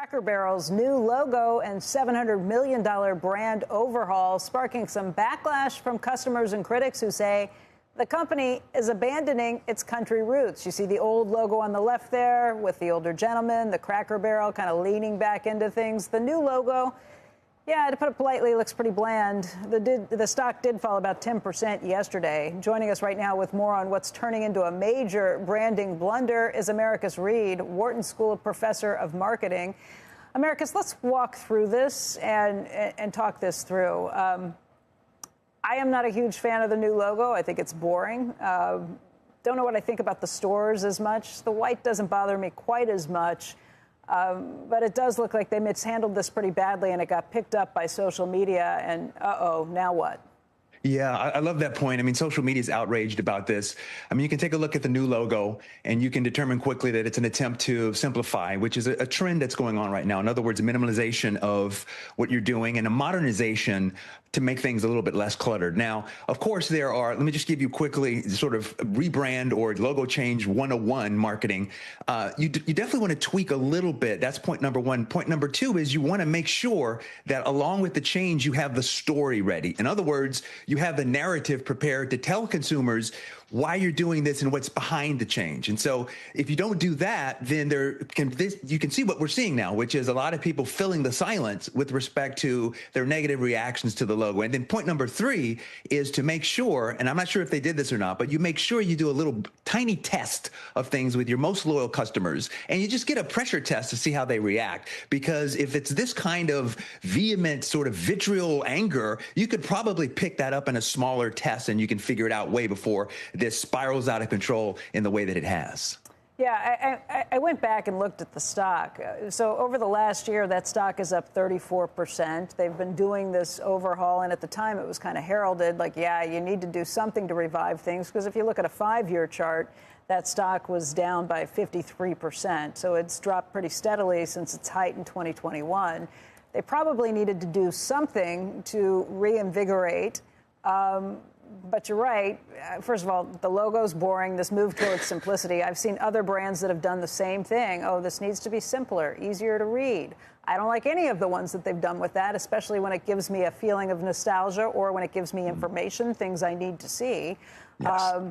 Cracker Barrel's new logo and $700 million brand overhaul, sparking some backlash from customers and critics who say the company is abandoning its country roots. You see the old logo on the left there with the older gentleman, the Cracker Barrel kind of leaning back into things. The new logo, yeah, to put it politely, looks pretty bland. The stock did fall about 10% yesterday. Joining us right now with more on what's turning into a major branding blunder is Americus Reed, Wharton School professor of marketing. Americus, let's walk through this and talk this through. I am not a huge fan of the new logo. I think it's boring. Don't know what I think about the stores as much. The white doesn't bother me quite as much. But it does look like they mishandled this pretty badly, and it got picked up by social media. And uh-oh, now what? Yeah, I love that point. I mean, social media is outraged about this. I mean, you can take a look at the new logo and you can determine quickly that it's an attempt to simplify, which is a trend that's going on right now. In other words, a minimalization of what you're doing and a modernization to make things a little bit less cluttered. Now, of course, let me just give you quickly sort of rebrand or logo change 101 marketing. You definitely want to tweak a little bit. That's point number one. Point number two is you want to make sure that along with the change, you have the story ready. In other words, you have the narrative prepared to tell consumers why you're doing this and what's behind the change. And so if you don't do that, then you can see what we're seeing now, which is a lot of people filling the silence with respect to their negative reactions to the logo. And then point number three is to make sure, and I'm not sure if they did this or not, but you make sure you do a little tiny test of things with your most loyal customers. And you just get a pressure test to see how they react. Because if it's this kind of vehement sort of vitriol anger, you could probably pick that up in a smaller test and you can figure it out way before this spirals out of control in the way that it has. Yeah, I went back and looked at the stock. So over the last year, that stock is up 34%. They've been doing this overhaul, and at the time it was kind of heralded like, yeah, you need to do something to revive things, because if you look at a 5-year chart, that stock was down by 53%. So it's dropped pretty steadily since its height in 2021. They probably needed to do something to reinvigorate. But you're right. First of all, the logo's boring. This move towards simplicity. I've seen other brands that have done the same thing. Oh, this needs to be simpler, easier to read. I don't like any of the ones that they've done with that, especially when it gives me a feeling of nostalgia or when it gives me information, things I need to see. Yes.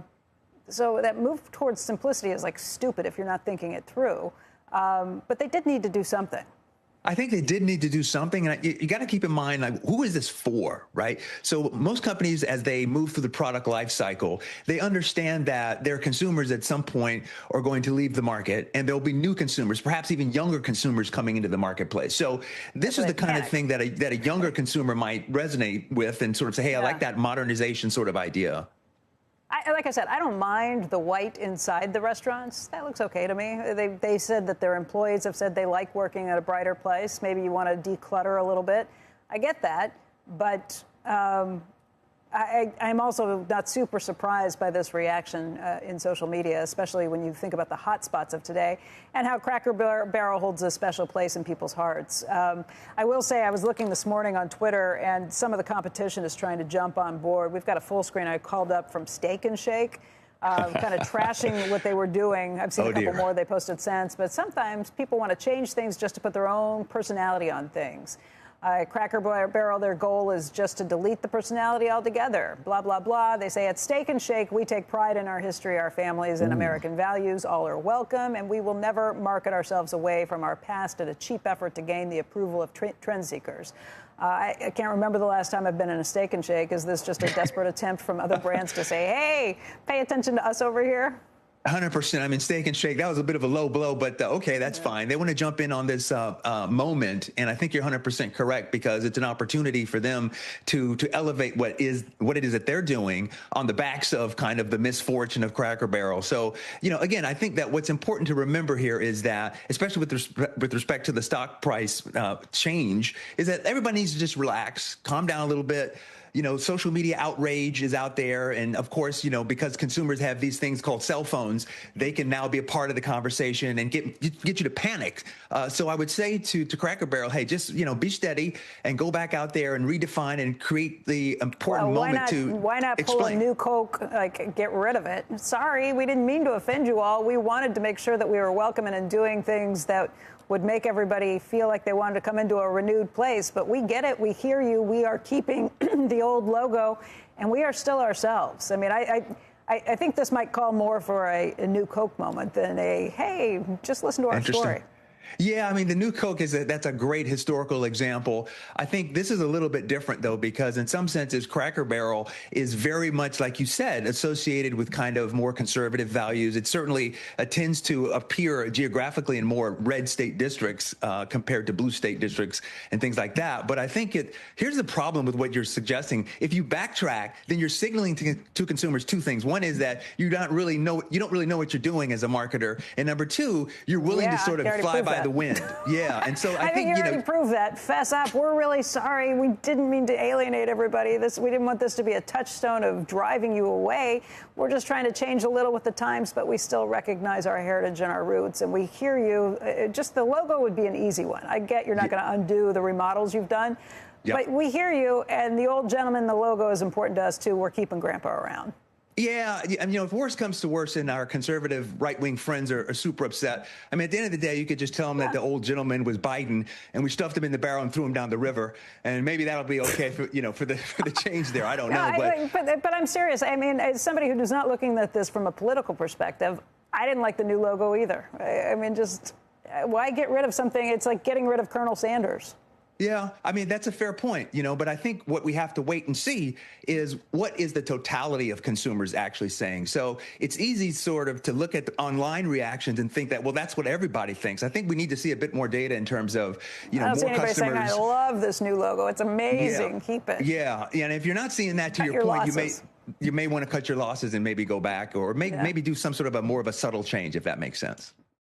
So that move towards simplicity is like stupid if you're not thinking it through. But they did need to do something. I think they did need to do something. And you got to keep in mind, like, who is this for, right? So most companies, as they move through the product life cycle, they understand that their consumers at some point are going to leave the market and there'll be new consumers, perhaps even younger consumers coming into the marketplace. So this is the kind of thing that a younger consumer might resonate with and sort of say, hey, I like that modernization sort of idea. Like I said, I don't mind the white inside the restaurants. That looks okay to me. They said that their employees have said they like working at a brighter place. Maybe you want to declutter a little bit. I get that. But I'm also not super surprised by this reaction in social media, especially when you think about the hot spots of today and how Cracker Barrel holds a special place in people's hearts. I will say I was looking this morning on Twitter, and some of the competition is trying to jump on board. We've got a full screen I called up from Steak and Shake, kind of trashing what they were doing. I've seen a couple more they posted since, but sometimes people want to change things just to put their own personality on things. Cracker Barrel, their goal is just to delete the personality altogether. Blah, blah, blah. They say at Steak and Shake, we take pride in our history, our families, and American values. All are welcome, and we will never market ourselves away from our past in a cheap effort to gain the approval of trend seekers. I can't remember the last time I've been in a Steak and Shake. Is this just a desperate attempt from other brands to say, hey, pay attention to us over here? 100%. I mean, Steak and Shake, that was a bit of a low blow, but okay, that's fine. They want to jump in on this moment, and I think you're 100% correct, because it's an opportunity for them to elevate what it is that they're doing on the backs of kind of the misfortune of Cracker Barrel. So, again, I think that what's important to remember here is that, especially with respect to the stock price change, is that everybody needs to just relax, calm down a little bit. Social media outrage is out there. And of course, because consumers have these things called cell phones, they can now be a part of the conversation and get you to panic. So I would say to Cracker Barrel, hey, just, be steady and go back out there and redefine and create the important moment to why not pull explain. a new Coke, get rid of it? Sorry, we didn't mean to offend you all. We wanted to make sure that we were welcoming and doing things that would make everybody feel like they wanted to come into a renewed place. But we get it. We hear you. We are keeping the old logo, and we are still ourselves. I mean, I think this might call more for a new Coke moment than a, hey, just listen to our story. Yeah, I mean, the new Coke that's a great historical example. I think this is a little bit different, though, because in some senses, Cracker Barrel is very much, like you said, associated with kind of more conservative values. It certainly tends to appear geographically in more red state districts compared to blue state districts and things like that. But I think here's the problem with what you're suggesting. If you backtrack, then you're signaling to consumers two things. One is that you don't really know what you're doing as a marketer, and number two, you're willing to sort of fly by the wind. Yeah, and so I think you already proved that. Fess up. We're really sorry. We didn't mean to alienate everybody. We didn't want this to be a touchstone of driving you away. We're just trying to change a little with the times, but we still recognize our heritage and our roots. And we hear you. Just the logo would be an easy one. I get you're not going to undo the remodels you've done, but we hear you. And the old gentleman, the logo is important to us too. We're keeping Grandpa around. Yeah, and if worse comes to worse and our conservative right-wing friends are super upset, I mean, at the end of the day, you could just tell them that the old gentleman was Biden and we stuffed him in the barrel and threw him down the river, and maybe that'll be okay for the change there. I don't know, but I'm serious. I mean, as somebody who is not looking at this from a political perspective, I didn't like the new logo either. I mean, just why get rid of something? It's like getting rid of Colonel Sanders. Yeah, I mean, that's a fair point, but I think what we have to wait and see is what is the totality of consumers actually saying. So it's easy sort of to look at the online reactions and think that, well, that's what everybody thinks. I think we need to see a bit more data in terms of, more customers saying, I love this new logo. It's amazing. Keep it. Yeah. And if you're not seeing that, to your point, you may want to cut your losses and maybe go back or maybe do some sort of more of a subtle change, if that makes sense.